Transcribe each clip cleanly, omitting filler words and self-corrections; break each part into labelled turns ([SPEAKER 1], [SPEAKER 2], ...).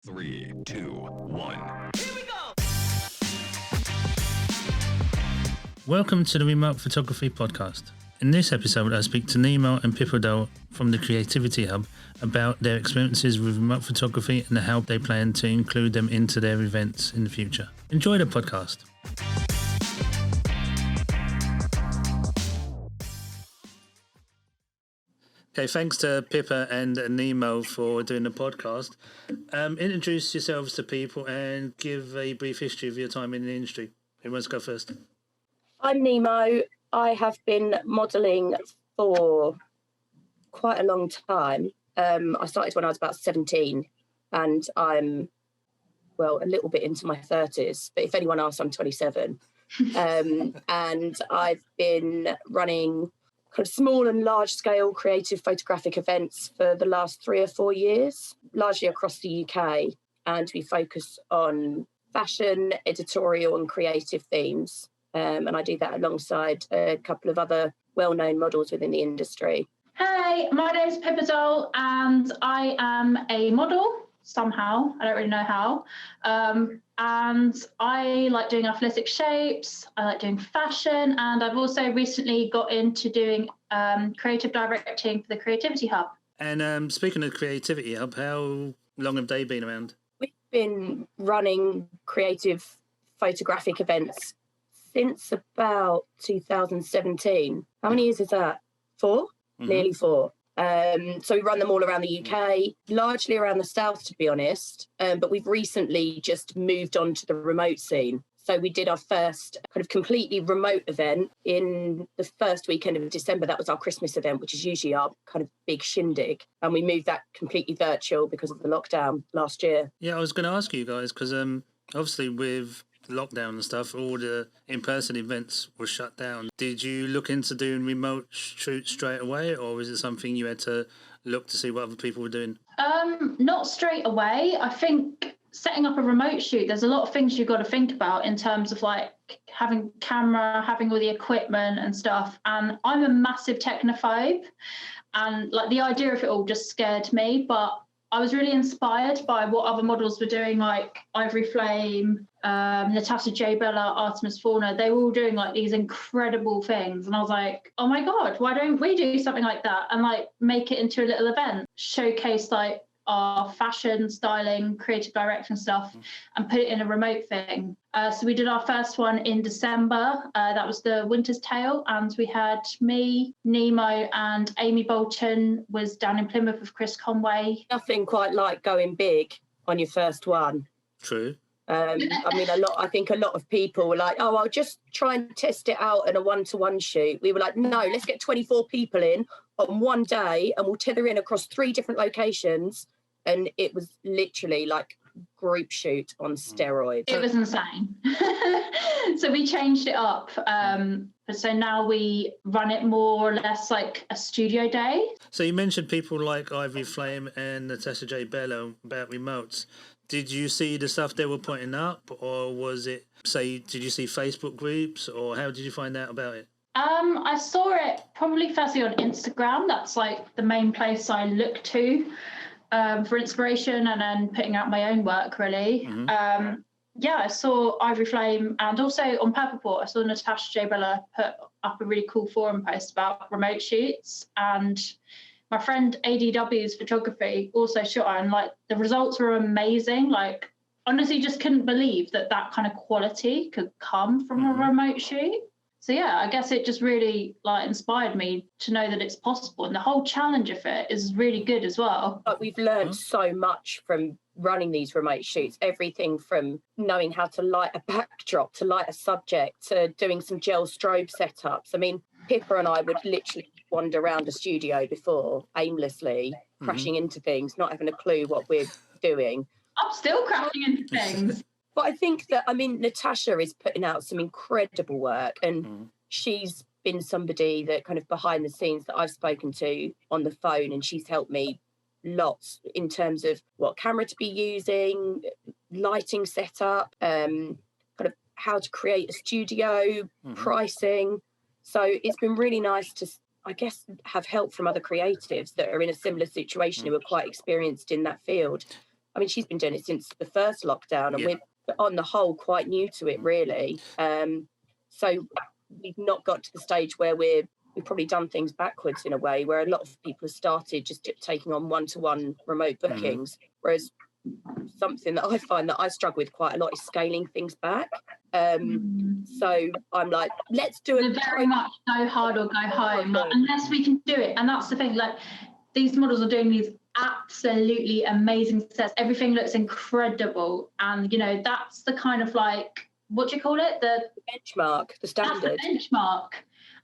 [SPEAKER 1] 3, 2, 1.
[SPEAKER 2] Here we go!
[SPEAKER 3] Welcome to the Remote Photography Podcast. In this episode, I speak to Nemo and Pippa Doll from the Creativity Hub about their experiences with remote photography and how they plan to include them into their events in the future. Enjoy the podcast. Okay, thanks to Pippa and Nemo for doing the podcast. Introduce yourselves to people and give a brief history of your time in the industry. Who wants to go first?
[SPEAKER 4] I'm Nemo. I have been modelling for quite a long time. I started when I was about 17 and I'm, well, a little bit into my 30s, but if anyone asks, I'm 27. And I've been running kind of small and large scale creative photographic events for the last 3 or 4 years, largely across the UK. And we focus on fashion, editorial and creative themes. And I do that alongside a couple of other well-known models within the industry.
[SPEAKER 5] Hey, my name's Pippa Doll and I am a model somehow. I don't really know how. And I like doing athletic shapes. I like doing fashion. And I've also recently got into doing creative directing for the Creativity Hub.
[SPEAKER 3] And speaking of Creativity Hub, how long have they been around?
[SPEAKER 4] We've been running creative photographic events since about 2017. How many years is that? 4? Mm-hmm. Nearly 4. So we run them all around the UK, largely around the south, to be honest. But we've recently just moved on to the remote scene. So we did our first kind of completely remote event in the first weekend of December. That was our Christmas event, which is usually our kind of big shindig. And we moved that completely virtual because of the lockdown last year.
[SPEAKER 3] Yeah, I was going to ask you guys, because obviously with lockdown and stuff, all the in-person events were shut down. Did you look into doing remote shoots straight away, or was it something you had to look to see what other people were doing?
[SPEAKER 5] Not straight away. I think setting up a remote shoot, there's a lot of things you've got to think about in terms of like having camera, having all the equipment and stuff. And I'm a massive technophobe, and like the idea of it all just scared me, but I was really inspired by what other models were doing, like Ivory Flame, Natasha J. Bella, Artemis Fauna. They were all doing like these incredible things. And I was like, oh my God, why don't we do something like that and like make it into a little event, showcase like our fashion, styling, creative direction stuff and put it in a remote thing. So we did our first one in December. That was the Winter's Tale. And we had me, Nemo and Amy Bolton was down in Plymouth with Chris Conway.
[SPEAKER 4] Nothing quite like going big on your first one.
[SPEAKER 3] True.
[SPEAKER 4] I mean, I think a lot of people were like, oh, I'll just try and test it out in a one-to-one shoot. We were like, no, let's get 24 people in on one day and we'll tether in across 3 different locations. And it was literally like group shoot on steroids.
[SPEAKER 5] It was insane. So we changed it up. So now we run it more or less like a studio day.
[SPEAKER 3] So you mentioned people like Ivy Flame and Natasha J. Bella about remotes. Did you see the stuff they were putting up, or was it, say, did you see Facebook groups, or how did you find out about it?
[SPEAKER 5] I saw it probably firstly on Instagram. That's like the main place I look to for inspiration, and then putting out my own work, really. Mm-hmm. I saw Ivory Flame, and also on Purpleport, I saw Natasha J. Bella put up a really cool forum post about remote shoots, and my friend ADW's photography also shot, and like the results were amazing. Like honestly, just couldn't believe that kind of quality could come from a remote shoot. So yeah, I guess it just really like inspired me to know that it's possible, and the whole challenge of it is really good as well.
[SPEAKER 4] But we've learned so much from running these remote shoots, everything from knowing how to light a backdrop, to light a subject, to doing some gel strobe setups. I mean, Pippa and I would literally wander around a studio before aimlessly, crashing into things, not having a clue what we're doing.
[SPEAKER 5] I'm still crashing into things.
[SPEAKER 4] But I think that, I mean, Natasha is putting out some incredible work, and she's been somebody that kind of behind the scenes that I've spoken to on the phone, and she's helped me lots in terms of what camera to be using, lighting setup, kind of how to create a studio, pricing. So it's been really nice to, I guess, have help from other creatives that are in a similar situation who are quite experienced in that field. I mean, she's been doing it since the first lockdown, and we're on the whole quite new to it, really. So we've not got to the stage where we've probably done things backwards in a way, where a lot of people have started just taking on one-to-one remote bookings, whereas something that I find that I struggle with quite a lot is scaling things back. So I'm like, let's do it.
[SPEAKER 5] Very much go hard or go home, like, unless we can do it. And that's the thing, like, these models are doing these absolutely amazing sets. Everything looks incredible. And, you know, that's the kind of like, what do you call it? The benchmark, the standard. That's the benchmark.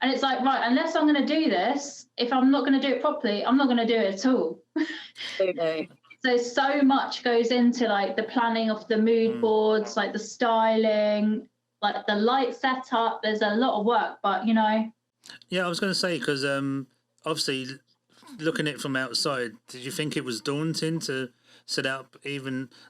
[SPEAKER 5] And it's like, right, unless I'm going to do this, if I'm not going to do it properly, I'm not going to do it at all.
[SPEAKER 4] Absolutely.
[SPEAKER 5] So much goes into like the planning of the mood boards, like the styling, like the light setup. There's a lot of work, but you know.
[SPEAKER 3] Yeah, I was going to say, because obviously looking at it from outside, did you think it was daunting to set up,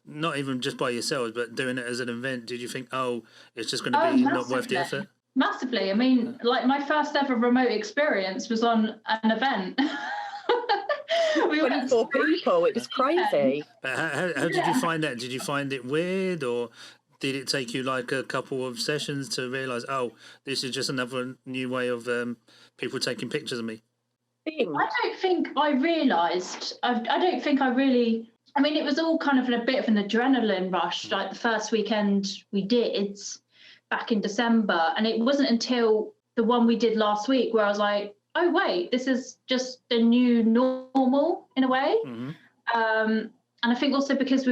[SPEAKER 3] not even just by yourselves, but doing it as an event? Did you think, oh, it's just going to be not worth the effort?
[SPEAKER 5] Massively. I mean, like my first ever remote experience was on an event.
[SPEAKER 4] 24 people, it was crazy.
[SPEAKER 3] But how did you find that? Did you find it weird, or did it take you like a couple of sessions to realise, oh, this is just another new way of people taking pictures of me?
[SPEAKER 5] I don't think I realised. I don't think I really... I mean, it was all kind of a bit of an adrenaline rush, like the first weekend we did back in December. And it wasn't until the one we did last week where I was like, oh, wait, this is just the new normal in a way. And I think also because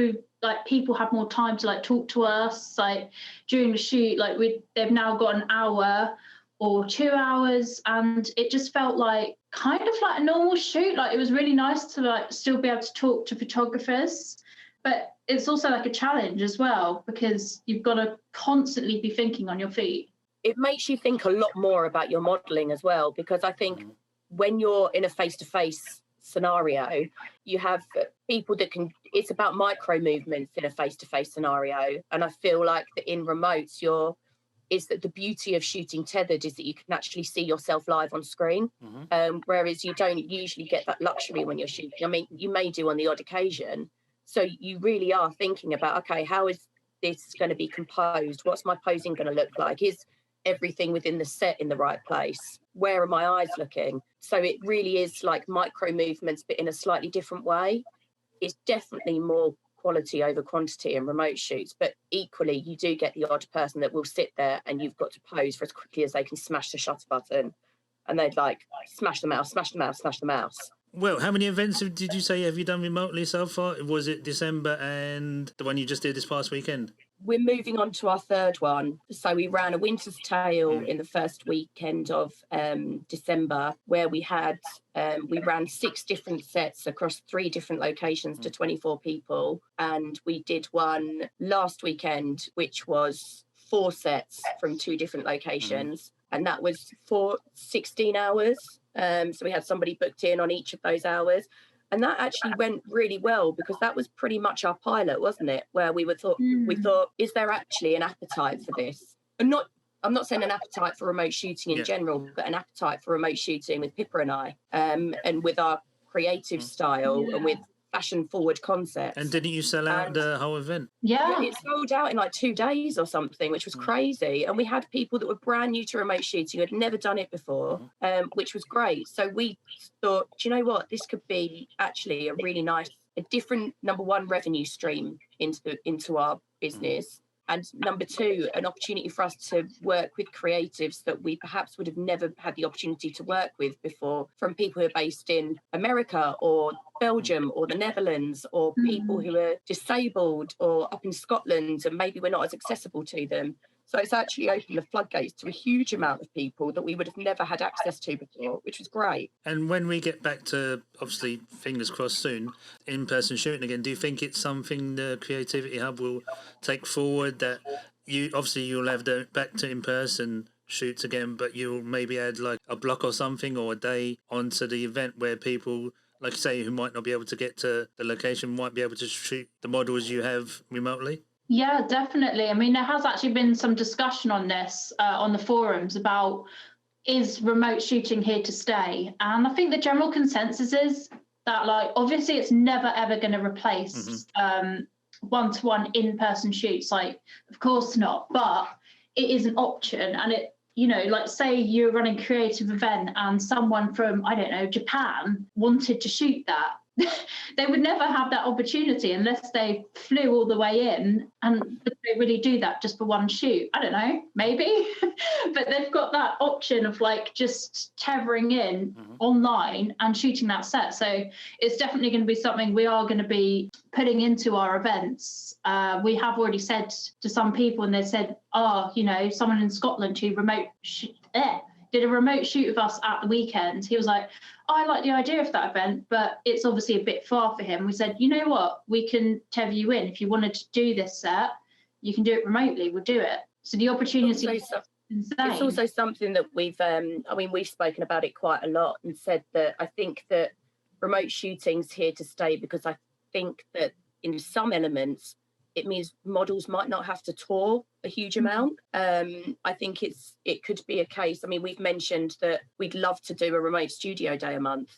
[SPEAKER 5] people have more time to like talk to us, like during the shoot, like they've now got an hour or 2 hours, and it just felt like kind of like a normal shoot. Like it was really nice to like still be able to talk to photographers, but it's also like a challenge as well, because you've got to constantly be thinking on your feet.
[SPEAKER 4] It makes you think a lot more about your modelling as well, because I think when you're in a face-to-face scenario, you have people that it's about micro movements in a face-to-face scenario. And I feel like that in remotes, is that the beauty of shooting tethered is that you can actually see yourself live on screen, whereas you don't usually get that luxury when you're shooting. I mean, you may do on the odd occasion. So you really are thinking about, okay, how is this going to be composed? What's my posing going to look like? Is everything within the set in the right place? Where are my eyes looking? So it really is like micro movements, but in a slightly different way. It's definitely more quality over quantity in remote shoots, but equally you do get the odd person that will sit there and you've got to pose for as quickly as they can smash the shutter button, and they'd like smash the mouse.
[SPEAKER 3] Well, how many events did you say have you done remotely so far? Was it December and the one you just did this past weekend?
[SPEAKER 4] We're moving on to our third one. So we ran A Winter's Tale in the first weekend of December, where we ran 6 different sets across 3 different locations to 24 people. And we did one last weekend, which was 4 sets from 2 different locations. And that was for 16 hours. So we had somebody booked in on each of those hours. And that actually went really well, because that was pretty much our pilot, wasn't it? Where we thought, is there actually an appetite for this? And I'm not saying an appetite for remote shooting in general, but an appetite for remote shooting with Pippa and I, and with our creative style and with fashion-forward concepts.
[SPEAKER 3] And didn't you sell out the whole event?
[SPEAKER 5] Yeah,
[SPEAKER 4] it sold out in like 2 days or something, which was crazy. And we had people that were brand new to remote shooting, who had never done it before, which was great. So we thought, do you know what? This could be actually a really nice, a different, number one, revenue stream into our business. And number 2, an opportunity for us to work with creatives that we perhaps would have never had the opportunity to work with before, from people who are based in America or Belgium or the Netherlands, or people who are disabled or up in Scotland and maybe we're not as accessible to them. So it's actually opened the floodgates to a huge amount of people that we would have never had access to before, which was great.
[SPEAKER 3] And when we get back to, obviously, fingers crossed soon, in-person shooting again, do you think it's something the Creativity Hub will take forward, that you'll have the back to in-person shoots again, but you'll maybe add like a block or something or a day onto the event where people, like you say, who might not be able to get to the location might be able to shoot the models you have remotely?
[SPEAKER 5] Yeah, definitely. I mean, there has actually been some discussion on this on the forums about, is remote shooting here to stay? And I think the general consensus is that, like, obviously it's never ever going to replace one-to-one in-person shoots, like, of course not, but it is an option. And it, you know, like, say you're running a creative event and someone from, I don't know, Japan wanted to shoot that, they would never have that opportunity unless they flew all the way in. And they really do that just for one shoot? I don't know, maybe. But they've got that option of, like, just tethering in online and shooting that set. So it's definitely going to be something we are going to be putting into our events. We have already said to some people, and they said, oh, you know, someone in Scotland who did a remote shoot of us at the weekend. He was like, oh, I like the idea of that event, but it's obviously a bit far for him. We said, you know what, we can tether you in. If you wanted to do this set, you can do it remotely. We'll do it. So the opportunity is insane.
[SPEAKER 4] It's also something that we've spoken about it quite a lot, and said that I think that remote shooting's here to stay, because I think that in some elements it means models might not have to tour a huge amount. I think it could be a case. I mean, we've mentioned that we'd love to do a remote studio day a month,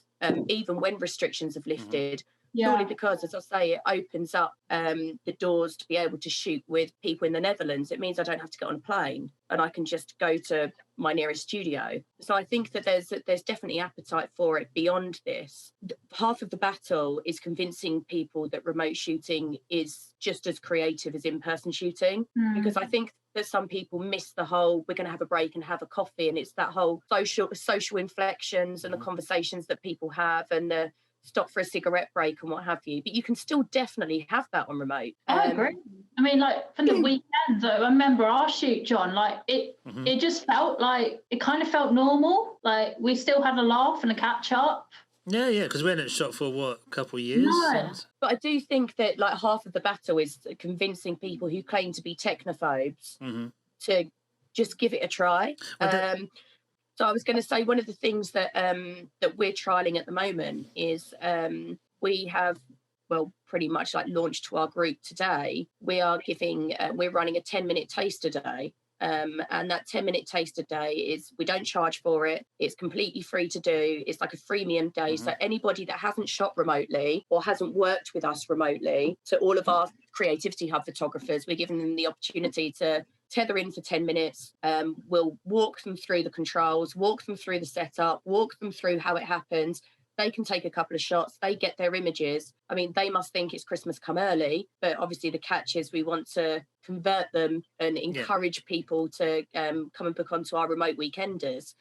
[SPEAKER 4] even when restrictions have lifted. Purely because, as I say, it opens up the doors to be able to shoot with people in the Netherlands. It means I don't have to get on a plane and I can just go to my nearest studio. So I think that there's definitely appetite for it beyond this. Half of the battle is convincing people that remote shooting is just as creative as in-person shooting, because I think that some people miss the whole, we're going to have a break and have a coffee, and it's that whole social inflections and the conversations that people have, and the stop for a cigarette break and what have you. But you can still definitely have that on remote.
[SPEAKER 5] I agree. I mean, like, for the weekend though, I remember our shoot, John, like it just felt like, it kind of felt normal. Like, we still had a laugh and a catch up.
[SPEAKER 3] Yeah, because we hadn't shot for a couple of years.
[SPEAKER 5] No.
[SPEAKER 4] But I do think that, like, half of the battle is convincing people who claim to be technophobes to just give it a try. So I was going to say, one of the things that we're trialing at the moment is we have, well, pretty much like launched to our group today. We are we're running a 10-minute taster day. And that 10-minute taster day is, we don't charge for it. It's completely free to do. It's like a freemium day. So anybody that hasn't shot remotely or hasn't worked with us remotely, to all of our Creativity Hub photographers, we're giving them the opportunity to tether in for 10 minutes. We'll walk them through the controls, walk them through the setup, walk them through how it happens. They can take a couple of shots. They get their images. I mean, they must think it's Christmas come early, but obviously the catch is we want to convert them and encourage people to come and book onto our remote weekenders.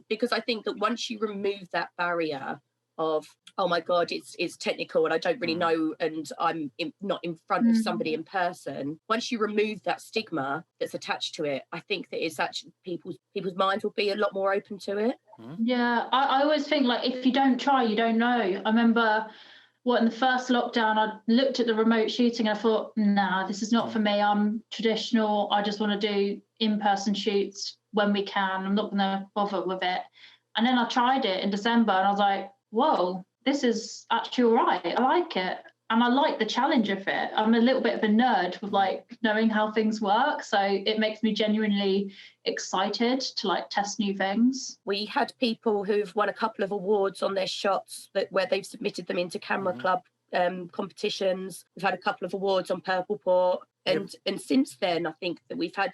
[SPEAKER 4] Because I think that once you remove that barrier of, oh my God, it's technical and I don't really know, and I'm not in front of somebody in person. Once you remove that stigma that's attached to it, I think that it's actually people's minds will be a lot more open to it.
[SPEAKER 5] Yeah, I always think, like, if you don't try, you don't know. I remember in the first lockdown, I looked at the remote shooting and I thought, nah, this is not for me. I'm traditional. I just want to do in-person shoots when we can. I'm not going to bother with it. And then I tried it in December and I was like, whoa, this is actually all right. I like it. And I like the challenge of it. I'm a little bit of a nerd with, like, knowing how things work. So it makes me genuinely excited to, like, test new things.
[SPEAKER 4] We had people who've won a couple of awards on their shots where they've submitted them into Camera Club competitions. We've had a couple of awards on Purple Port. And since then, I think that we've had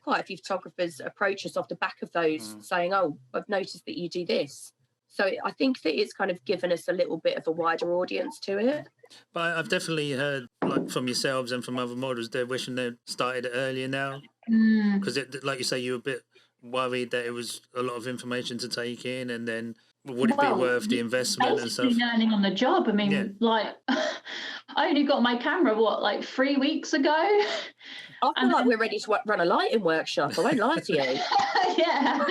[SPEAKER 4] quite a few photographers approach us off the back of those saying, oh, I've noticed that you do this. So I think that it's kind of given us a little bit of a wider audience to it.
[SPEAKER 3] But I've definitely heard, like, from yourselves and from other models, they're wishing they started it earlier now. Because, like you say, you were a bit worried that it was a lot of information to take in, and then would it be worth the investment and stuff?
[SPEAKER 5] Learning on the job. I mean, like, I only got my camera, 3 weeks ago?
[SPEAKER 4] I feel like we're ready to run a lighting workshop. I won't lie to you.
[SPEAKER 5] Yeah.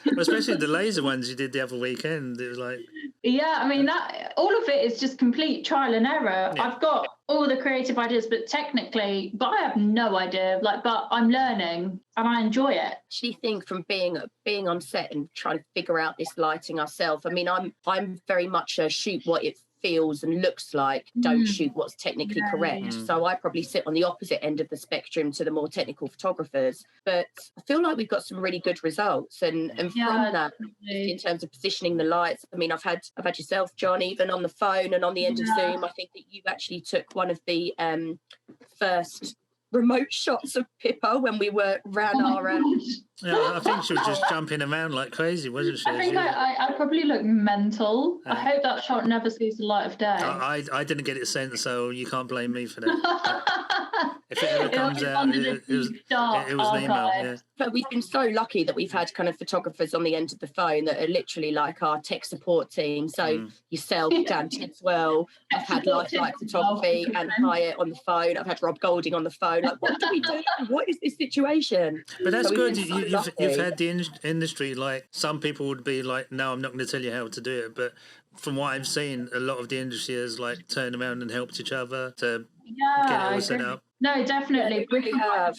[SPEAKER 3] Well, especially the laser ones you did the other weekend. It was like...
[SPEAKER 5] Yeah, I mean, that all of it is just complete trial and error. Yeah. I've got all the creative ideas, but I have no idea. But I'm learning and I enjoy it.
[SPEAKER 4] I actually think from being on set and trying to figure out this lighting ourselves, I mean, I'm very much a shoot what it feels and looks like don't shoot what's technically correct. So I probably sit on the opposite end of the spectrum to the more technical photographers. But I feel like we've got some really good results, and from that, in terms of positioning the lights, I mean, I've had yourself, John, even on the phone and on the end of Zoom. I think that you actually took one of the first remote shots of Pippa when we were ran our
[SPEAKER 3] Yeah, I think she was just jumping around like crazy, wasn't she?
[SPEAKER 5] I think I probably look mental. I hope that shot never sees the light of day.
[SPEAKER 3] I didn't get it sent, so you can't blame me for that. If it ever comes out, it was Nemo. Yeah.
[SPEAKER 4] But we've been so lucky that we've had kind of photographers on the end of the phone that are literally like our tech support team. So yourself, Dan Tidswell, I've had Lifelike Photography and Hyatt on the phone. I've had Rob Golding on the phone. Like, what do we do? What is this situation?
[SPEAKER 3] But that's good. You've had the industry, like some people would be like, no, I'm not going to tell you how to do it. But from what I've seen, a lot of the industry has like turned around and helped each other to get it all set up.
[SPEAKER 5] No, definitely.
[SPEAKER 4] We have.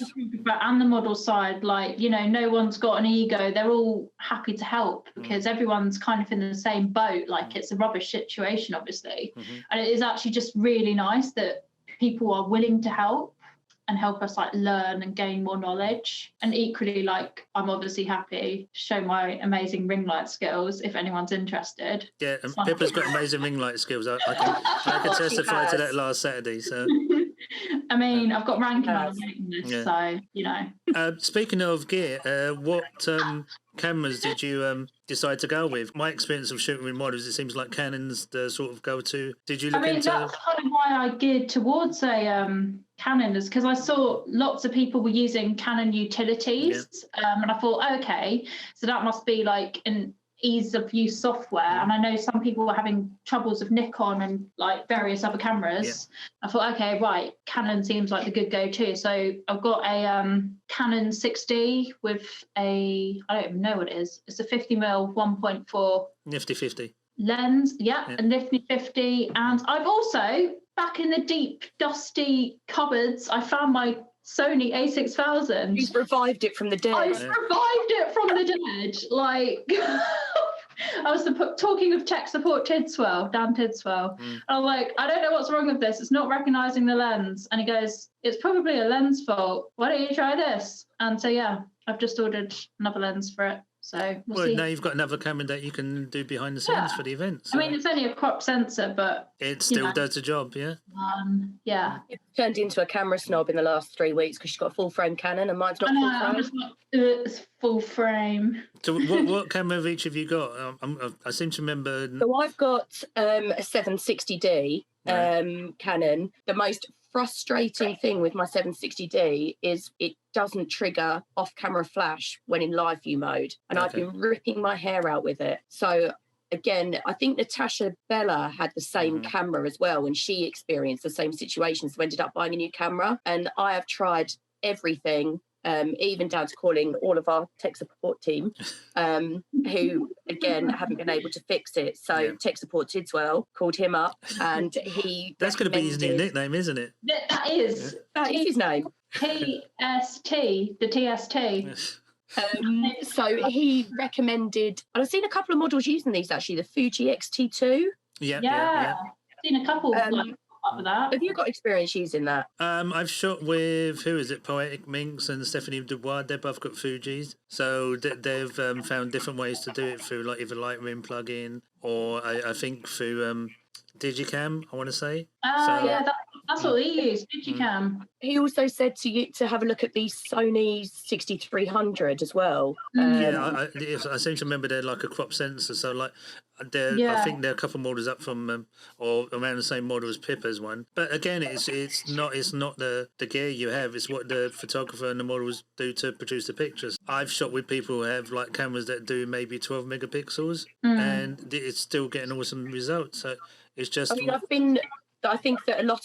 [SPEAKER 5] And the model side, like, you know, no one's got an ego. They're all happy to help because everyone's kind of in the same boat. Like, it's a rubbish situation, obviously. And it is actually just really nice that people are willing to help and help us like learn and gain more knowledge. And equally, like, I'm obviously happy to show my amazing ring light skills if anyone's interested.
[SPEAKER 3] Yeah, and Pippa's got amazing ring light skills. I can testify to that last Saturday. So
[SPEAKER 5] I mean, I've got ranking on this, so you know.
[SPEAKER 3] Speaking of gear, what cameras did you decide to go with? My experience of shooting with models, it seems like Canon's the sort of go-to. Did you look into?
[SPEAKER 5] That's kind of why I geared towards a Canon, is because I saw lots of people were using Canon utilities, and I thought, okay, so that must be like an ease of use software. And I know some people were having troubles with Nikon and like various other cameras. I thought, okay, right, Canon seems like the good go-to. So I've got a Canon 6D with I don't even know what it is. It's a 50mm 1.4
[SPEAKER 3] nifty 50
[SPEAKER 5] lens. A nifty 50. And I've also, back in the deep dusty cupboards, I found my Sony A6000.
[SPEAKER 4] You've revived it from the dead.
[SPEAKER 5] I've revived it from the dead. Like, I was talking with tech support Tidswell, Dan Tidswell. I was like, I don't know what's wrong with this. It's not recognising the lens. And he goes, it's probably a lens fault. Why don't you try this? And so, yeah, I've just ordered another lens for it. So we'll see.
[SPEAKER 3] Now you've got another camera that you can do behind the scenes for the event. So.
[SPEAKER 5] I mean, it's only a crop sensor, but
[SPEAKER 3] it still does the job, yeah.
[SPEAKER 4] You've turned into a camera snob in the last 3 weeks because she's got a full frame Canon and mine's not full frame.
[SPEAKER 5] It's full frame.
[SPEAKER 3] So what camera have each of you got? I seem to remember.
[SPEAKER 4] So I've got a 760D Canon. The most frustrating thing with my 760D is it doesn't trigger off-camera flash when in live view mode, and I've been ripping my hair out with it. So again, I think Natasha Bella had the same camera as well, and she experienced the same situation, so ended up buying a new camera. And I have tried everything, even down to calling all of our tech support team, who, again, haven't been able to fix it. So tech support Tidswell called him up, and he
[SPEAKER 3] That's going to be his new nickname, isn't it?
[SPEAKER 5] That is
[SPEAKER 4] his name.
[SPEAKER 5] TST, the TST.
[SPEAKER 4] So he recommended, and I've seen a couple of models using these actually, the Fuji X-T2.
[SPEAKER 5] I've seen a couple up with that.
[SPEAKER 4] Have you got experience using that?
[SPEAKER 3] I've shot with, who is it, Poetic Minx and Stephanie Dubois. They've both got Fujis, so they've found different ways to do it through like either Lightroom plugin or I think through Digicam, I want to say.
[SPEAKER 5] That's what we use, Digicam.
[SPEAKER 4] He also said to you to have a look at the Sony 6300 as well.
[SPEAKER 3] I seem to remember they're like a crop sensor, so like I think they're a couple models up from or around the same model as Pippa's one. But again, it's not the gear you have, it's what the photographer and the models do to produce the pictures. I've shot with people who have like cameras that do maybe 12 megapixels, and it's still getting awesome results. So it's just.
[SPEAKER 4] I mean, I think that a lot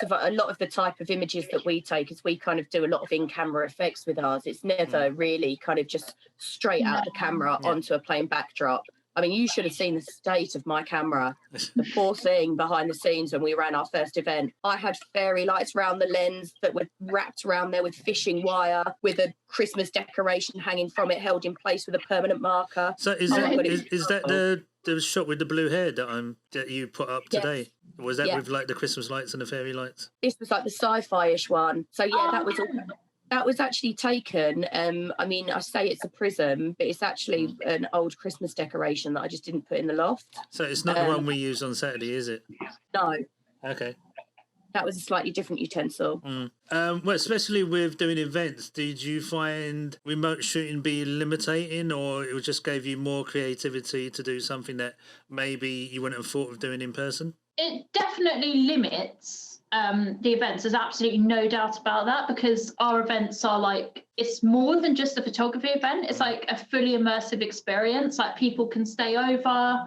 [SPEAKER 4] of the type of images that we take is we kind of do a lot of in-camera effects with ours. It's never really kind of just straight out the camera onto a plain backdrop. I mean, you should have seen the state of my camera, the poor thing behind the scenes when we ran our first event. I had fairy lights around the lens that were wrapped around there with fishing wire, with a Christmas decoration hanging from it, held in place with a permanent marker.
[SPEAKER 3] So is that the shot with the blue hair that you put up today? Was that with like the Christmas lights and the fairy lights?
[SPEAKER 4] This was like the sci-fi-ish one. So that was actually taken. I mean, I say it's a prism, but it's actually an old Christmas decoration that I just didn't put in the loft.
[SPEAKER 3] So it's not the one we use on Saturday, is it?
[SPEAKER 4] No.
[SPEAKER 3] Okay.
[SPEAKER 4] That was a slightly different utensil.
[SPEAKER 3] Well, especially with doing events, did you find remote shooting be limiting, or it just gave you more creativity to do something that maybe you wouldn't have thought of doing in person?
[SPEAKER 5] It definitely limits the events. There's absolutely no doubt about that, because our events are like, it's more than just a photography event. It's like a fully immersive experience. Like, people can stay over.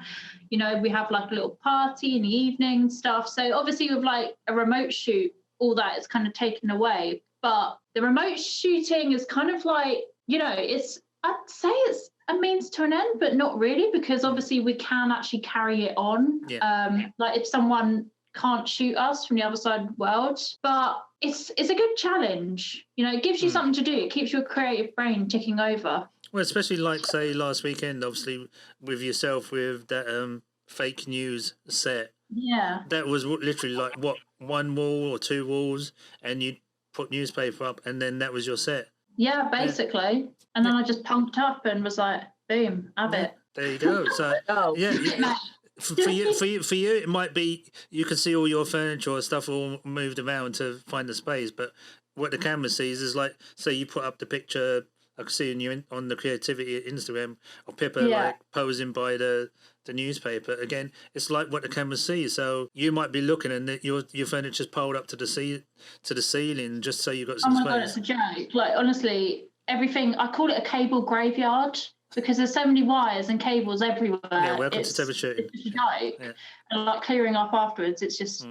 [SPEAKER 5] You know, we have like a little party in the evening and stuff. So obviously with like a remote shoot, all that is kind of taken away. But the remote shooting is kind of like, you know, I'd say it's a means to an end, but not really, because obviously we can actually carry it on.
[SPEAKER 3] Yeah.
[SPEAKER 5] Like if someone can't shoot us from the other side of the world, but it's a good challenge. You know, it gives you something to do. It keeps your creative brain ticking over.
[SPEAKER 3] Well, especially like, say, last weekend, obviously, with yourself, with that fake news set.
[SPEAKER 5] Yeah.
[SPEAKER 3] That was literally like, what, one wall or two walls, and you put newspaper up, and then that was your set.
[SPEAKER 5] Yeah, basically. Yeah. And then I just pumped up and was like, boom, have it.
[SPEAKER 3] There you go. So, yeah. For you, it might be you can see all your furniture or stuff all moved around to find the space, but what the camera sees is like, say you put up the picture I can see on the creativity Instagram of Pippa like posing by the newspaper. Again, it's like what the camera sees. So you might be looking and your furniture's piled up to the ceiling just so you've got some space. Oh my
[SPEAKER 5] God, it's a joke. Like, honestly, everything, I call it a cable graveyard, because there's so many wires and cables everywhere.
[SPEAKER 3] Yeah, welcome to troubleshooting.
[SPEAKER 5] It's a joke. Yeah. And like clearing up afterwards, it's just...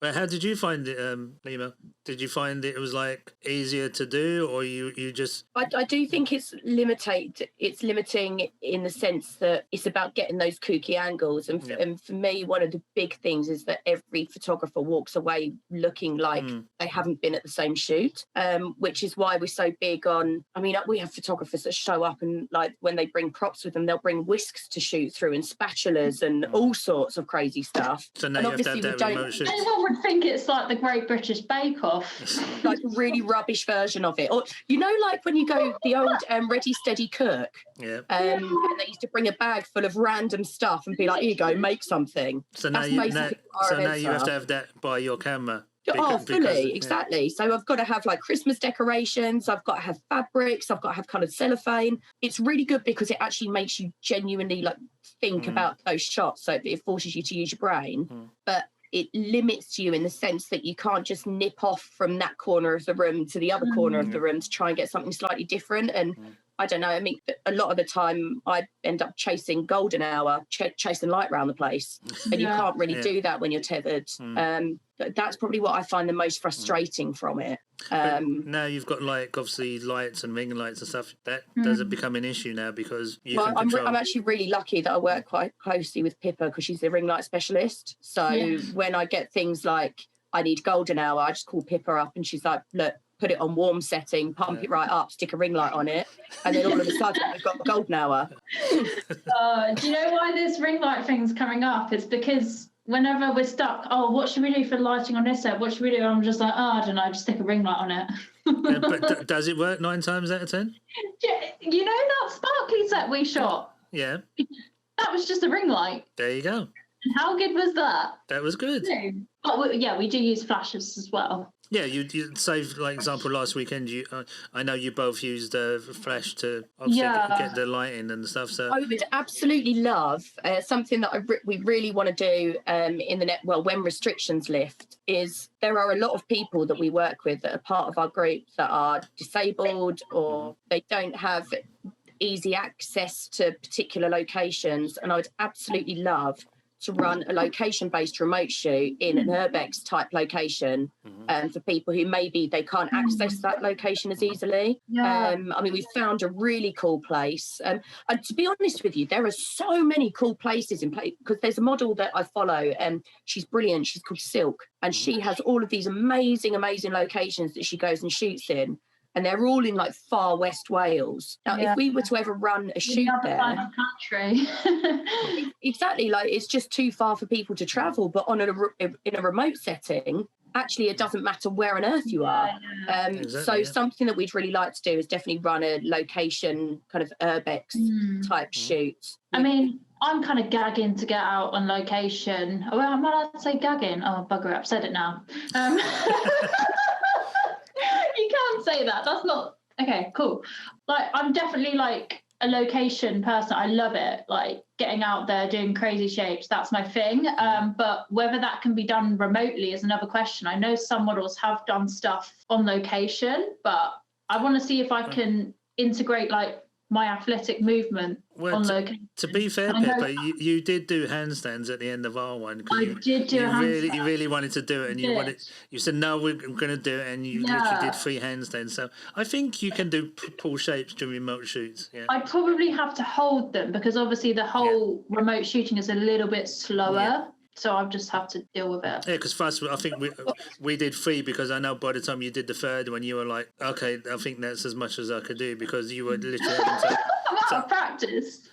[SPEAKER 3] But how did you find it, Nemo? Did you find it was like easier to do, or you just...
[SPEAKER 4] I do think it's limiting in the sense that it's about getting those kooky angles. And for me, one of the big things is that every photographer walks away looking like they haven't been at the same shoot, which is why we're so big on... I mean, we have photographers that show up and like when they bring props with them, they'll bring whisks to shoot through and spatulas and all sorts of crazy stuff.
[SPEAKER 3] So now you have to have that remote shoot.
[SPEAKER 5] Anyone would think it's like the Great British Bake Off.
[SPEAKER 4] Like a really rubbish version of it. Or, you know, like when you go, the old Ready Steady Cook, and they used to bring a bag full of random stuff and be like, here you go, make something.
[SPEAKER 3] So now you have to have that by your camera.
[SPEAKER 4] Exactly. So I've got to have like Christmas decorations, I've got to have fabrics, I've got to have coloured cellophane. It's really good because it actually makes you genuinely like think about those shots, so it forces you to use your brain, but it limits you in the sense that you can't just nip off from that corner of the room to the other corner of the room to try and get something slightly different. And I don't know, I mean, a lot of the time I end up chasing golden hour, chasing light around the place, and you can't really do that when you're tethered. That's probably what I find the most frustrating from it.
[SPEAKER 3] Now you've got like obviously lights and ring lights and stuff. That doesn't become an issue now because you can control.
[SPEAKER 4] I'm actually really lucky that I work quite closely with Pippa because she's the ring light specialist. So when I get things like I need golden hour, I just call Pippa up and she's like, look, put it on warm setting, pump it right up, stick a ring light on it, and then all of a sudden we've got golden hour.
[SPEAKER 5] Do you know why this ring light thing's coming up? It's because whenever we're stuck, what should we do for lighting on this set? What should we do? I'm just like, I don't know, just stick a ring light on it.
[SPEAKER 3] But does it work 9 times out of 10?
[SPEAKER 5] You know that sparkly set we shot?
[SPEAKER 3] Yeah.
[SPEAKER 5] That was just a ring light.
[SPEAKER 3] There you go.
[SPEAKER 5] How good was that?
[SPEAKER 3] That was good.
[SPEAKER 5] But we do use flashes as well.
[SPEAKER 3] Yeah, you say, like example, last weekend, I know you both used flash to obviously get the lighting and stuff. So
[SPEAKER 4] I would absolutely love something that we really want to do in the when restrictions lift. Is there are a lot of people that we work with that are part of our group that are disabled or they don't have easy access to particular locations, and I would absolutely love to run a location-based remote shoot in an urbex type location for people who maybe they can't access that location as easily. I mean, we found a really cool place. And to be honest with you, there are so many cool places in place because there's a model that I follow and she's brilliant. She's called Silk and she has all of these amazing locations that she goes and shoots in. and they're all in like far West Wales. Now, if we were to ever run a shoot there,
[SPEAKER 5] country.
[SPEAKER 4] exactly, like it's just too far for people to travel. But in a remote setting, actually, it doesn't matter where on earth you are. Something that we'd really like to do is definitely run a location kind of urbex type shoot.
[SPEAKER 5] I mean, I'm kind of gagging to get out on location. Oh, am I allowed to say gagging? Oh, bugger it, I've said it now. You can't say that. That's not... Okay, cool. Like, I'm definitely, like, a location person. I love it. Like, getting out there, doing crazy shapes, that's my thing. But whether that can be done remotely is another question. I know some models have done stuff on location, but I want to see if I can integrate, like, my athletic movement on location.
[SPEAKER 3] To be fair, Pippa, you did do handstands at the end of our one.
[SPEAKER 5] I did do handstands.
[SPEAKER 3] You really wanted to do it, and you said, no, we're going to do it, and you literally did 3 handstands. So I think you can do pull shapes during remote shoots. Yeah.
[SPEAKER 5] I'd probably have to hold them because obviously the whole remote shooting is a little bit slower. Yeah. So I'll just have to deal with it.
[SPEAKER 3] Yeah, because first I think we did 3 because I know by the time you did the 3rd one, you were like, okay, I think that's as much as I could do because you were literally having to...
[SPEAKER 5] I'm out of practice.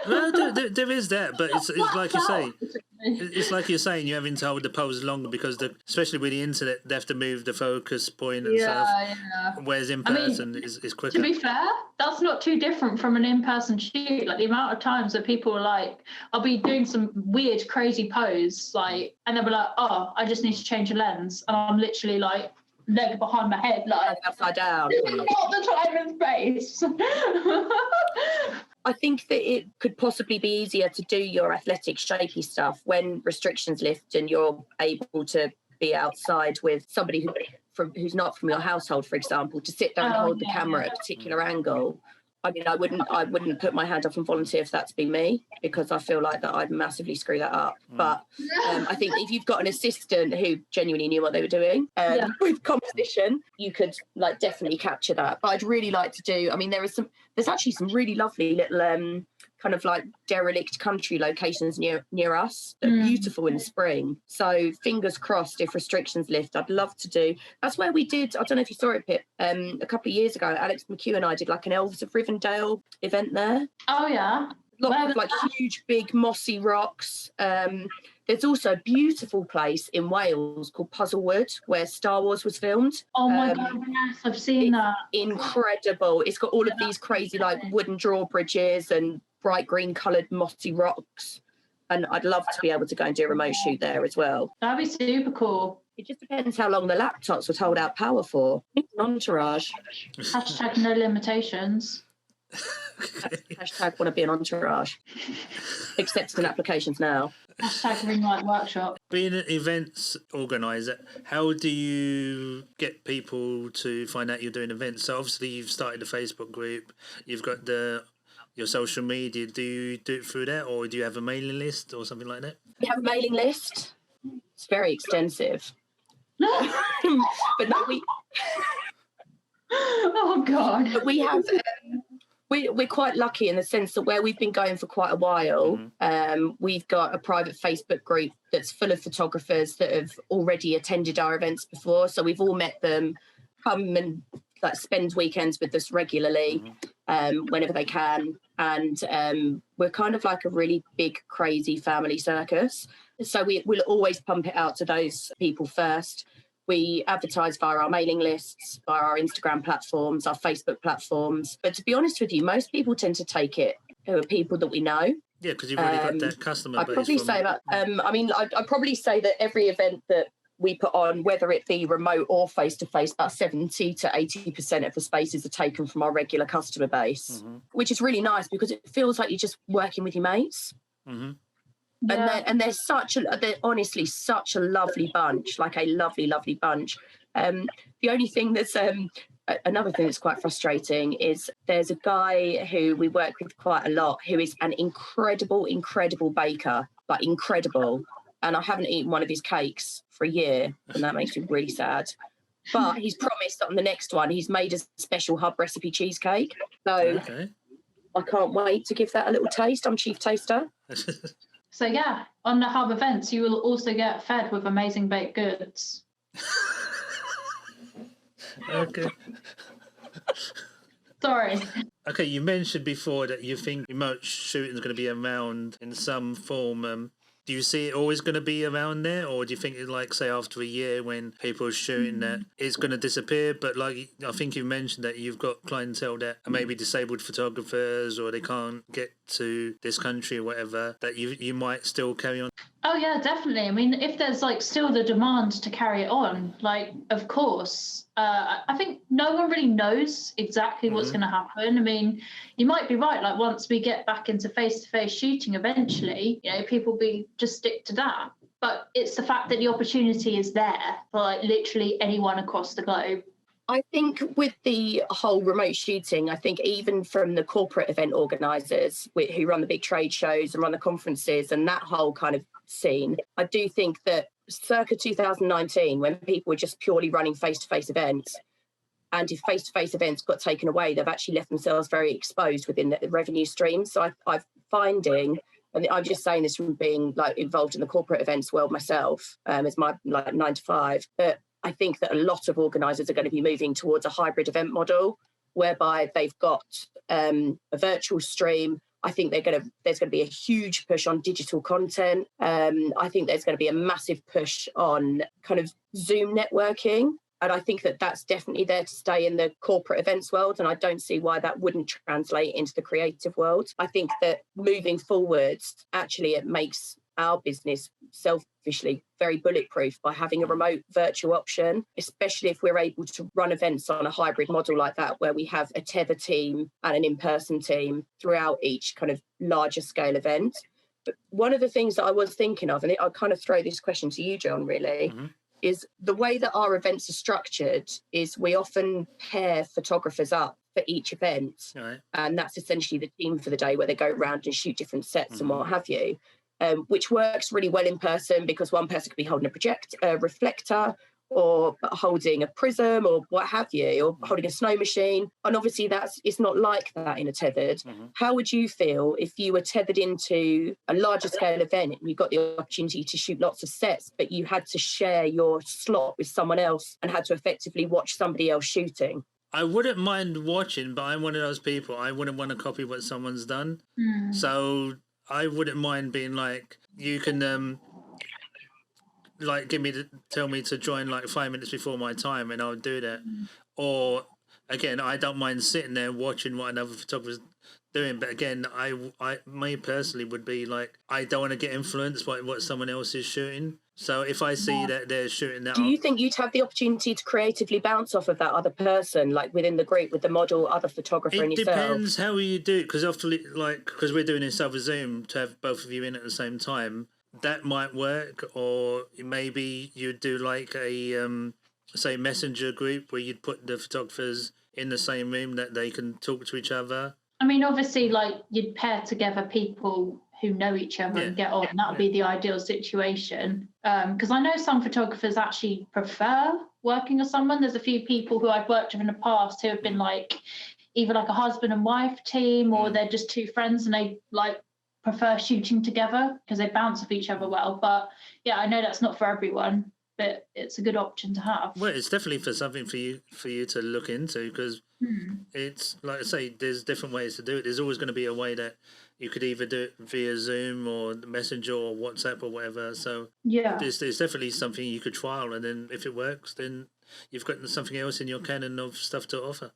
[SPEAKER 3] No, there is that, but it's like you say. It's like you're saying, you're having to hold the pose longer because, especially with the internet, they have to move the focus point and stuff. Yeah. Whereas in person is quicker.
[SPEAKER 5] To be fair, that's not too different from an in-person shoot. Like the amount of times that people are like, I'll be doing some weird, crazy pose, like, and they'll be like, oh, I just need to change a lens, and I'm literally like, leg behind my head, like
[SPEAKER 4] upside down.
[SPEAKER 5] Not the time and space.
[SPEAKER 4] I think that it could possibly be easier to do your athletic, shapey stuff when restrictions lift and you're able to be outside with somebody who's not from your household, for example, to sit down and hold the camera at a particular angle. I mean, I wouldn't put my hand up and volunteer if that's been me because I feel like that I'd massively screw that up. But I think if you've got an assistant who genuinely knew what they were doing with composition, you could like definitely capture that. But I'd really like to do. I mean, there's actually some really lovely little kind of like derelict country locations near us. They're beautiful in the spring. So fingers crossed if restrictions lift, I'd love to do. That's where we did, I don't know if you saw it, Pip, a couple of years ago, Alex McHugh and I did like an Elves of Rivendell event there.
[SPEAKER 5] Oh, yeah.
[SPEAKER 4] Lots of like huge, big, mossy rocks. There's also a beautiful place in Wales called Puzzlewood where Star Wars was filmed.
[SPEAKER 5] Oh my God, yes, I've seen that.
[SPEAKER 4] Incredible. It's got all of these crazy like wooden drawbridges and bright green coloured mossy rocks. And I'd love to be able to go and do a remote shoot there as well.
[SPEAKER 5] That'd be super cool.
[SPEAKER 4] It just depends how long the laptops would hold out power for. It's an entourage.
[SPEAKER 5] Hashtag no limitations.
[SPEAKER 4] Hashtag want to be an entourage. Accepting applications now.
[SPEAKER 5] Hashtag Ringlight Workshop. Being
[SPEAKER 3] an events organiser, how do you get people to find out you're doing events? So obviously you've started a Facebook group, you've got your social media. Do you do it through that or do you have a mailing list or something like that?
[SPEAKER 4] We have a mailing list. It's very extensive. But no,
[SPEAKER 5] oh God.
[SPEAKER 4] But we have... We're quite lucky in the sense that where we've been going for quite a while, we've got a private Facebook group that's full of photographers that have already attended our events before. So we've all met them, come and like spend weekends with us regularly whenever they can. And we're kind of like a really big, crazy family circus. So we'll always pump it out to those people first. We advertise via our mailing lists, via our Instagram platforms, our Facebook platforms. But to be honest with you, most people tend to take it who are people that we know.
[SPEAKER 3] Yeah, because you've already got that customer base.
[SPEAKER 4] I'd probably say that. I'd probably say that every event that we put on, whether it be remote or face-to-face, about 70 to 80% of the spaces are taken from our regular customer base, which is really nice because it feels like you're just working with your mates. Yeah. And they're honestly such a lovely bunch, like a lovely, lovely bunch. The only thing that's another thing that's quite frustrating is there's a guy who we work with quite a lot who is an incredible, incredible baker, like incredible. And I haven't eaten one of his cakes for a year, and that makes me really sad. But he's promised that on the next one, he's made a special hub recipe cheesecake. So I can't wait to give that a little taste. I'm chief taster.
[SPEAKER 5] So yeah, on the hub events, you will also get fed with amazing baked goods.
[SPEAKER 3] Okay.
[SPEAKER 5] Sorry.
[SPEAKER 3] Okay, you mentioned before that you think remote shooting is going to be around in some form. Do you see it always going to be around there, or do you think, like, say, after a year when people are shooting that it's going to disappear? But like, I think you mentioned that you've got clientele that are maybe disabled photographers, or they can't get to this country or whatever, that you might still carry on.
[SPEAKER 5] Oh yeah, definitely. I mean, if there's like still the demand to carry it on, like of course. I think no one really knows exactly what's going to happen. I mean, you might be right. Like once we get back into face-to-face shooting, eventually, people just stick to that. But it's the fact that the opportunity is there for like literally anyone across the globe.
[SPEAKER 4] I think with the whole remote shooting, I think even from the corporate event organisers who run the big trade shows and run the conferences and that whole kind of scene, I do think that circa 2019, when people were just purely running face-to-face events, and if face-to-face events got taken away, they've actually left themselves very exposed within the revenue stream. So I'm finding, and I'm just saying this from being like involved in the corporate events world myself, as my like 9 to 5, that I think that a lot of organisers are going to be moving towards a hybrid event model whereby they've got a virtual stream. I think there's going to be a huge push on digital content. I think there's going to be a massive push on kind of Zoom networking. And I think that that's definitely there to stay in the corporate events world. And I don't see why that wouldn't translate into the creative world. I think that moving forwards, actually, it makes our business selfishly very bulletproof by having a remote virtual option, especially if we're able to run events on a hybrid model like that, where we have a tether team and an in-person team throughout each kind of larger scale event. But one of the things that I was thinking of, and I'll kind of throw this question to you, John, really, is the way that our events are structured is we often pair photographers up for each event.
[SPEAKER 3] Right.
[SPEAKER 4] And that's essentially the team for the day, where they go around and shoot different sets and what have you. Which works really well in person because one person could be holding a reflector or holding a prism or what have you, or holding a snow machine. And obviously it's not like that in a tethered. How would you feel if you were tethered into a larger scale event and you got the opportunity to shoot lots of sets, but you had to share your slot with someone else and had to effectively watch somebody else shooting?
[SPEAKER 3] I wouldn't mind watching, but I'm one of those people. I wouldn't want to copy what someone's done. So I wouldn't mind being like, you can like tell me to join like 5 minutes before my time and I'll do that. Or again, I don't mind sitting there watching what another photographer's doing, but again, me personally would be like, I don't want to get influenced by what someone else is shooting. So if I see that they're shooting that,
[SPEAKER 4] do you think you'd have the opportunity to creatively bounce off of that other person, like within the group with the model, other photographer, and yourself? It
[SPEAKER 3] depends how you do it, because often, like, because we're doing this over Zoom, to have both of you in at the same time, that might work. Or maybe you'd do like a say messenger group where you'd put the photographers in the same room that they can talk to each other.
[SPEAKER 5] I mean, obviously, like you'd pair together people who know each other and get on. That would be the ideal situation. Because I know some photographers actually prefer working with someone. There's a few people who I've worked with in the past who have been like either like a husband and wife team, or they're just two friends and they like prefer shooting together because they bounce off each other well. But yeah, I know that's not for everyone, but it's a good option to have.
[SPEAKER 3] Well, it's definitely something for you to look into, because it's like I say, there's different ways to do it. There's always going to be a way that you could either do it via Zoom or Messenger or WhatsApp or whatever. So
[SPEAKER 5] yeah,
[SPEAKER 3] there's definitely something you could trial, and then if it works, then you've got something else in your canon of stuff to offer.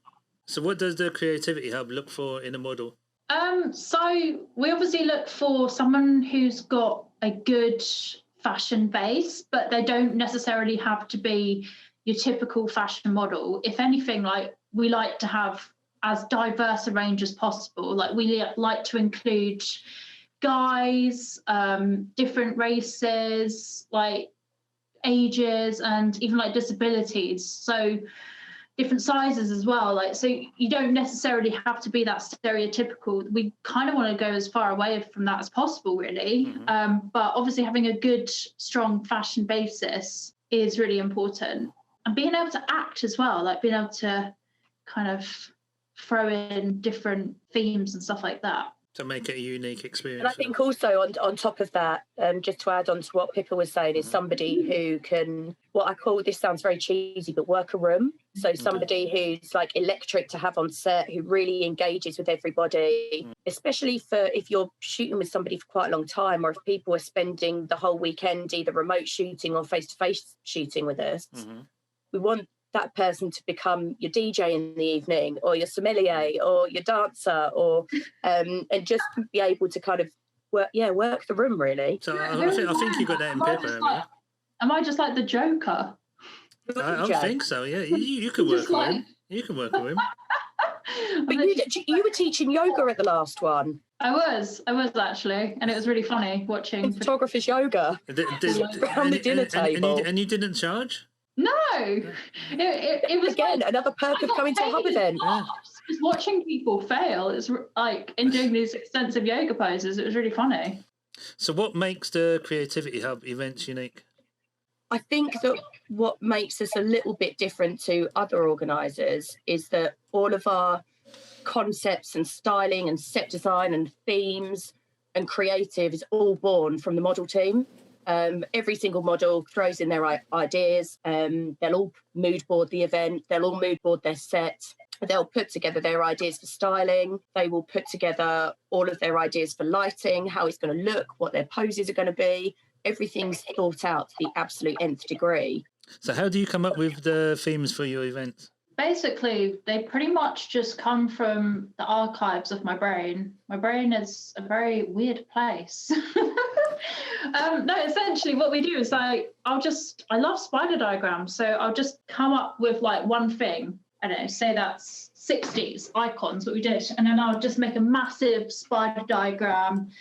[SPEAKER 3] So what does the Creativity Hub look for in a model?
[SPEAKER 5] So we obviously look for someone who's got a good fashion base, but they don't necessarily have to be your typical fashion model. If anything, like we like to have as diverse a range as possible. Like we like to include guys, different races, like ages, and even like disabilities. So different sizes as well. Like, so you don't necessarily have to be that stereotypical. We kind of want to go as far away from that as possible, really. But obviously having a good, strong fashion basis is really important. And being able to act as well, like being able to kind of throw in different themes and stuff like that.
[SPEAKER 3] To make it a unique experience.
[SPEAKER 4] And I think also on top of that, just to add on to what Pippa was saying, is somebody who can, what I call, this sounds very cheesy, but work a room. So somebody who's like electric to have on set, who really engages with everybody, especially for if you're shooting with somebody for quite a long time, or if people are spending the whole weekend either remote shooting or face-to-face shooting with us. We want that person to become your DJ in the evening, or your sommelier, or your dancer, or and just be able to kind of work the room, really.
[SPEAKER 3] So I think you got that in Pippa.
[SPEAKER 5] Am I just like the Joker?
[SPEAKER 3] I think so. Yeah, you can work with him. You can work with him.
[SPEAKER 4] But you were teaching yoga at the last one.
[SPEAKER 5] I was actually, and it was really funny watching
[SPEAKER 4] photographer's yoga around the dinner table.
[SPEAKER 3] And you didn't charge?
[SPEAKER 5] No, it was
[SPEAKER 4] again another perk of coming to a hub event.
[SPEAKER 5] Just watching people fail. It's like in doing these extensive yoga poses. It was really funny.
[SPEAKER 3] So, what makes the Creativity Hub events unique?
[SPEAKER 4] I think that what makes us a little bit different to other organisers is that all of our concepts and styling and set design and themes and creative is all born from the model team. Every single model throws in their ideas. They'll all mood board the event. They'll all mood board their set. They'll put together their ideas for styling. They will put together all of their ideas for lighting, how it's going to look, what their poses are going to be. Everything's thought out to the absolute nth degree.
[SPEAKER 3] So how do you come up with the themes for your events?
[SPEAKER 5] Basically, they pretty much just come from the archives of my brain. My brain is a very weird place. No, essentially what we do is I love spider diagrams. So I'll just come up with like one thing. I don't know, say that's 60s icons, what we did. And then I'll just make a massive spider diagram,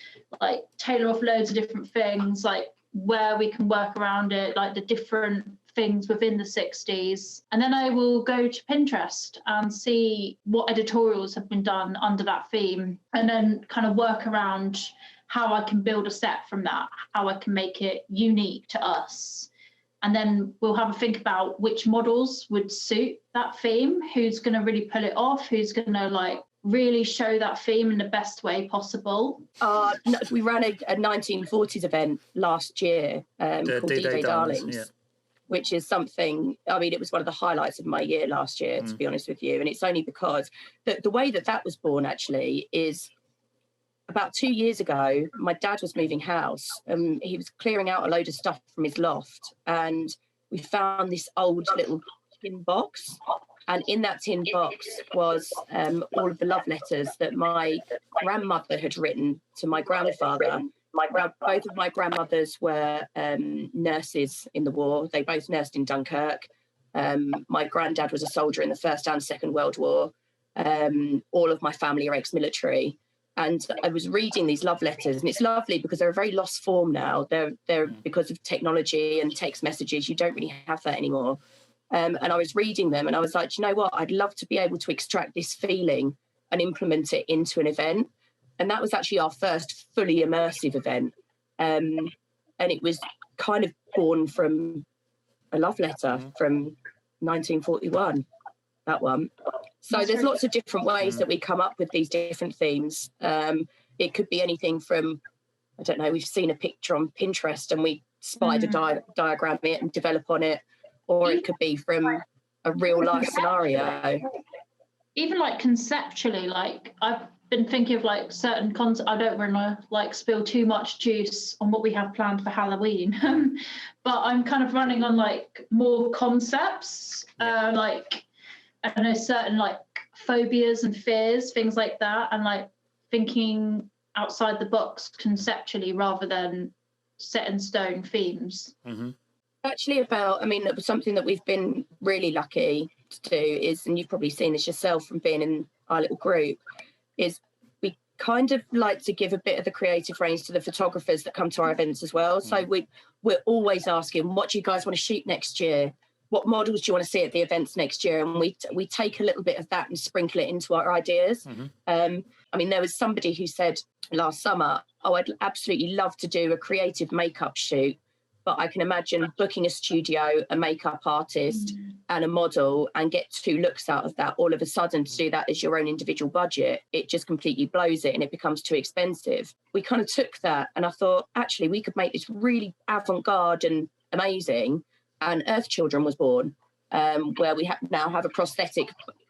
[SPEAKER 5] like tailor off loads of different things, like where we can work around it, like the different things within the 60s. And then I will go to Pinterest and see what editorials have been done under that theme, and then kind of work around how I can build a set from that, how I can make it unique to us. And then we'll have a think about which models would suit that theme, who's going to really pull it off, who's going to like really show that theme in the best way possible.
[SPEAKER 4] We ran a 1940s event last year called D-Day Darlings. Yeah. Which is something, I mean, it was one of the highlights of my year last year, to be honest with you. And it's only because the way that was born, actually, is about 2 years ago, my dad was moving house. He was clearing out a load of stuff from his loft. And we found this old little tin box. And in that tin box was all of the love letters that my grandmother had written to my grandfather. Both of my grandmothers were nurses in the war. They both nursed in Dunkirk. My granddad was a soldier in the First and Second World War. All of my family are ex-military. And I was reading these love letters, and it's lovely because they're a very lost form now. They're because of technology and text messages. You don't really have that anymore. And I was reading them, and I was like, you know what? I'd love to be able to extract this feeling and implement it into an event. And that was actually our first fully immersive event. And it was kind of born from a love letter from 1941, that one. So there's lots of different ways that we come up with these different themes. It could be anything from, I don't know, we've seen a picture on Pinterest and we spider diagram it and develop on it. Or it could be from a real life scenario.
[SPEAKER 5] Even like conceptually, like I've been thinking of like certain concepts. I don't want to like spill too much juice on what we have planned for Halloween, but I'm kind of running on like more concepts, like I don't know, certain like phobias and fears, things like that, and like thinking outside the box conceptually rather than set in stone themes.
[SPEAKER 4] Actually, it was something that we've been really lucky to do is, and you've probably seen this yourself from being in our little group, is we kind of like to give a bit of the creative range to the photographers that come to our events as well. So we're always asking, what do you guys want to shoot next year? What models do you want to see at the events next year? And we take a little bit of that and sprinkle it into our ideas. There was somebody who said last summer, I'd absolutely love to do a creative makeup shoot But I can imagine booking a studio, a makeup artist and a model and get 2 looks out of that. All of a sudden, to do that as your own individual budget, it just completely blows it and it becomes too expensive. We kind of took that and I thought, actually, we could make this really avant-garde and amazing. And Earth Children was born, where we now have a prosthetic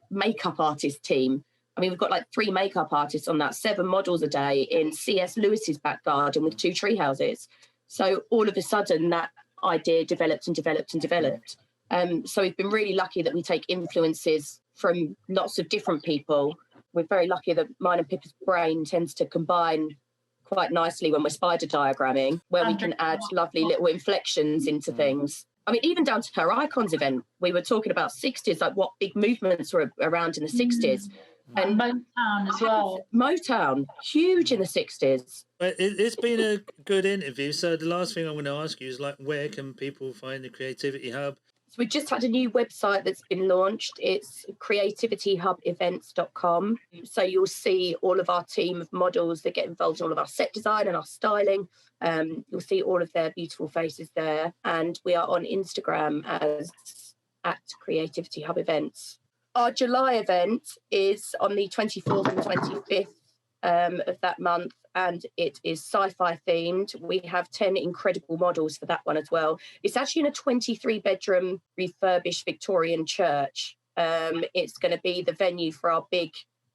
[SPEAKER 4] makeup artist team. I mean, we've got like 3 makeup artists on that, 7 models a day in C.S. Lewis's back garden with 2 tree houses. So all of a sudden that idea developed and developed and developed. So we've been really lucky that we take influences from lots of different people. We're very lucky that mine and Pippa's brain tends to combine quite nicely when we're spider diagramming, where we can add lovely little inflections into things. I mean, even down to her Icons event, we were talking about 60s, like what big movements were around in the 60s.
[SPEAKER 5] And Motown as well.
[SPEAKER 4] Motown, huge in the 60s.
[SPEAKER 3] But it's been a good interview. So the last thing I'm going to ask you is, like, where can people find the Creativity Hub?
[SPEAKER 4] So we just had a new website that's been launched. It's creativityhubevents.com. So you'll see all of our team of models that get involved in all of our set design and our styling. You'll see all of their beautiful faces there. And we are on Instagram as @creativityhubevents. Our July event is on the 24th and 25th of that month, and it is sci-fi themed. We have 10 incredible models for that one as well. It's actually in a 23-bedroom refurbished Victorian church. It's going to be the venue for our big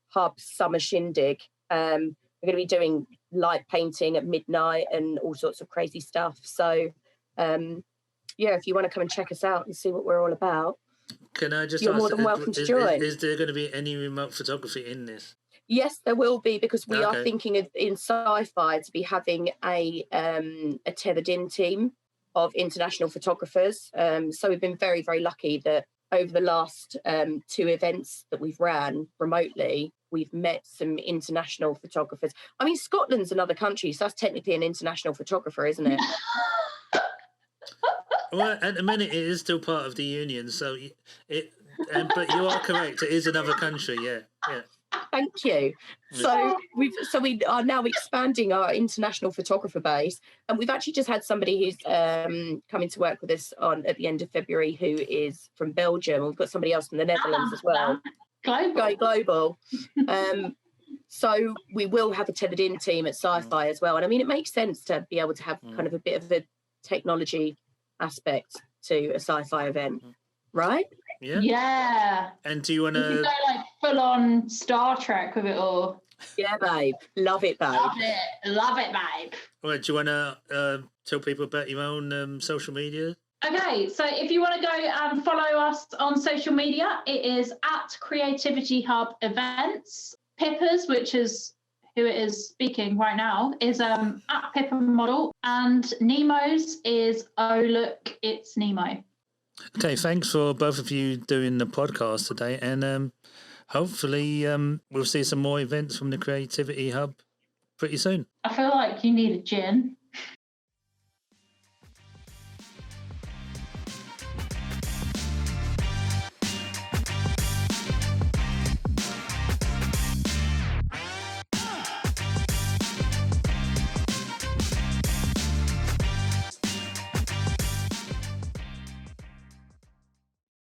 [SPEAKER 4] hub summer shindig. We're going to be doing light painting at midnight and all sorts of crazy stuff. So, if you want to come and check us out and see what we're all about,
[SPEAKER 3] can I just
[SPEAKER 4] you're
[SPEAKER 3] ask,
[SPEAKER 4] more than welcome to join.
[SPEAKER 3] Is there going to be any remote photography in this?
[SPEAKER 4] Yes, there will be, because we are thinking of, in sci-fi, to be having a tethered in team of international photographers. So we've been very, very lucky that over the last 2 events that we've ran remotely, we've met some international photographers. I mean, Scotland's another country, so that's technically an international photographer, isn't it?
[SPEAKER 3] Well, at the minute, it is still part of the union, so but you are correct. It is another country, yeah.
[SPEAKER 4] Thank you. So we are now expanding our international photographer base, and we've actually just had somebody who's coming to work with us at the end of February who is from Belgium. We've got somebody else from the Netherlands as well. Global. So we will have a tethered in team at Sci-Fi as well, and I mean, it makes sense to be able to have kind of a bit of a technology aspect to a sci-fi event, right?
[SPEAKER 5] Yeah.
[SPEAKER 3] And do you want to
[SPEAKER 5] go like full on Star Trek with it all?
[SPEAKER 4] Yeah, babe. Love it, babe.
[SPEAKER 5] Love it, babe.
[SPEAKER 3] All right, do you want to tell people about your own social media?
[SPEAKER 5] Okay, so if you want to go and follow us on social media, it is @CreativityHubEvents. Pippa's, which is who it is speaking right now, is @Pippa Model, and Nemo's is Look, It's Nemo.
[SPEAKER 3] Okay, thanks for both of you doing the podcast today, and hopefully we'll see some more events from the Creativity Hub pretty soon.
[SPEAKER 5] I feel like you need a gin.